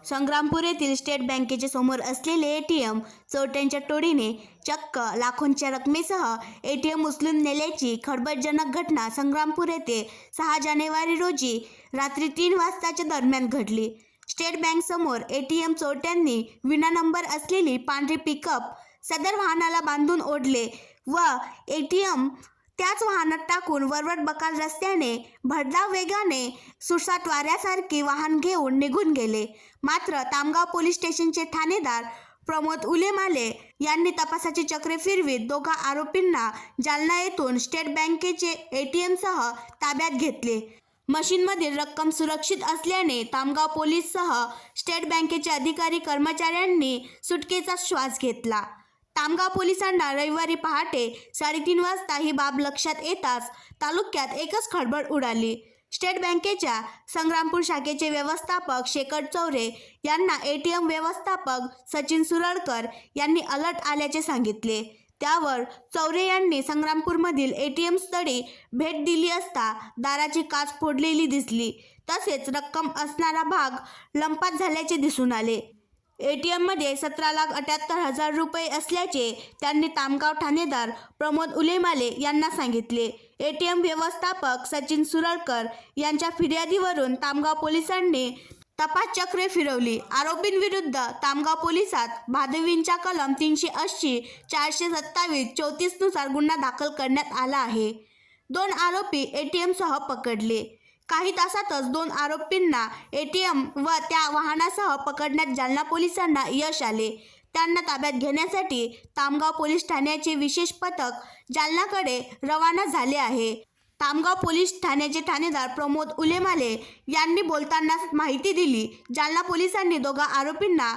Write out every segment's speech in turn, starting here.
संग्रामपूर येथील स्टेट बँकेचे समोर असलेले एटीएम चोरट्यांच्या टोळीने चक्क लाखोंच्या रकमेसह एटीएम उचलून नेल्याची खळबळजनक घटना संग्रामपूर येथे 6 जानेवारी रोजी रात्री 3 वाजताच्या दरम्यान घडली। स्टेट बँक समोर एटीएम चोरट्यांनी विना नंबर असलेली पांढरी पिकअप सदर वाहनाला बांधून ओढले व एटीएम त्याच वाहनात टाकून वरवट बकाल रस्त्याने भरधाव वेगाने सुसाट वाऱ्यासारखे वाहन घेऊन निघून गेले। मात्र तामगाव पोलीस स्टेशनचे ठाणेदार प्रमोद उलेमाले यांनी तपासाची चक्रे फिरवीत दोघा आरोपींना जालना येथून स्टेट बँकेचे एटीएमसह ताब्यात घेतले। मशीनमधील रक्कम सुरक्षित असल्याने तामगाव पोलीससह स्टेट बँकेचे अधिकारी कर्मचाऱ्यांनी सुटकेचा श्वास घेतला। तामगाव पोलिसांना रविवारी पहाटे 3:30 वाजता ही बाब लक्षात येताच तालुक्यात एकच खळबळ उडाली। स्टेट बँकेच्या संग्रामपूर शाखेचे व्यवस्थापक शेखर चौरे यांना एटीएम व्यवस्थापक सचिन सुरळकर यांनी अलर्ट आल्याचे सांगितले। त्यावर चौरे यांनी संग्रामपूरमधील एटीएम स्थळी भेट दिली असता दाराची काच फोडलेली दिसली, तसेच रक्कम असणारा भाग लंपास झाल्याचे दिसून आले। एटीएममध्ये 17,78,000 रुपये असल्याचे त्यांनी तामगाव ठाणेदार प्रमोद उलेमाले यांना सांगितले। एटीएम व्यवस्थापक सचिन सुरळकर यांच्या फिर्यादीवरून तामगाव पोलिसांनी तपास चक्रे फिरवली। आरोपींविरुद्ध तामगाव पोलिसात भादवींच्या कलम 380, 427, 34 नुसार गुन्हा दाखल करण्यात आला आहे। 2 आरोपी एटीएमसह पकडले। काही तासातच 2 आरोपींना एटीएम व त्या वाहनासह पकडण्यात जालना पोलिसांना यश आले। त्यांना ताब्यात घेण्यासाठी तामगाव पोलीस ठाण्याचे विशेष पथक जालनाकडे रवाना झाले आहे। तामगाव पोलीस ठाण्याचे ठाणेदार प्रमोद उलेमाले यांनी बोलताना माहिती दिली। जालना पोलिसांनी दोघा आरोपींना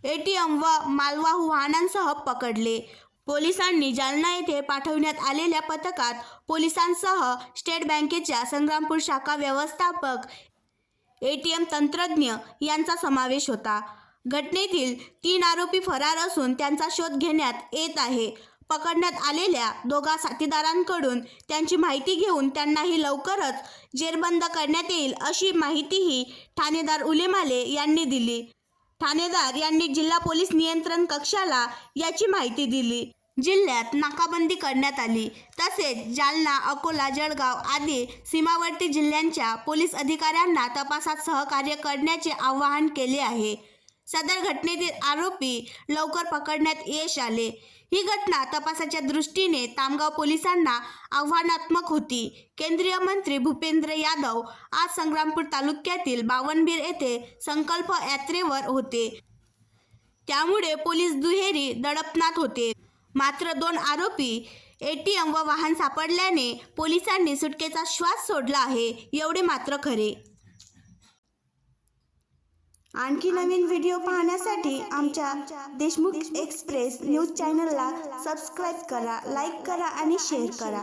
एटीएम व मालवाहू वाहनांसह पकडले। पोलिसांनी जालना येथे पाठवण्यात आलेल्या पथकात पोलिसांसह स्टेट बँकेच्या संग्रामपूर शाखा व्यवस्थापक, एटीएम तंत्रज्ञ यांचा समावेश होता। घटनेतील 3 आरोपी फरार असून त्यांचा शोध घेण्यात येत आहे। पकडण्यात आलेल्या दोघा साथीदारांकडून त्यांची माहिती घेऊन त्यांनाही लवकरच जेरबंद करण्यात येईल अशी माहितीही ठाणेदार उलेमाले यांनी दिली। ठाणेदार यांनी जिल्हा पोलीस नियंत्रण कक्षाला याची माहिती दिली। जिल्ह्यात नाकाबंदी करण्यात आली, तसेच जालना, अकोला, जळगाव आदी सीमावर्ती जिल्ह्यांच्या पोलीस अधिकाऱ्यांना तपासात सहकार्य करण्याचे आवाहन केले आहे। सदर घटनेतील आरोपी लवकर पकडण्यात यश आले। ही घटना तपासाच्या दृष्टीने तामगाव पोलिसांना आव्हानात्मक होती। केंद्रीय मंत्री भूपेंद्र यादव आज संग्रामपूर तालुक्यातील बावनबीर येथे संकल्प यात्रेवर होते, त्यामुळे पोलीस दुहेरी दडपणात होते। मात्र 2 आरोपी एटीएम व वाहन सापडल्याने पोलिसांनी सुटकेचा श्वास सोडला आहे, एवढे मात्र खरे। आणखी नवीन व्हिडिओ पाहण्यासाठी आमच्या देशमुख एक्सप्रेस न्यूज चॅनलला सबस्क्राईब करा, लाईक करा आणि शेअर करा।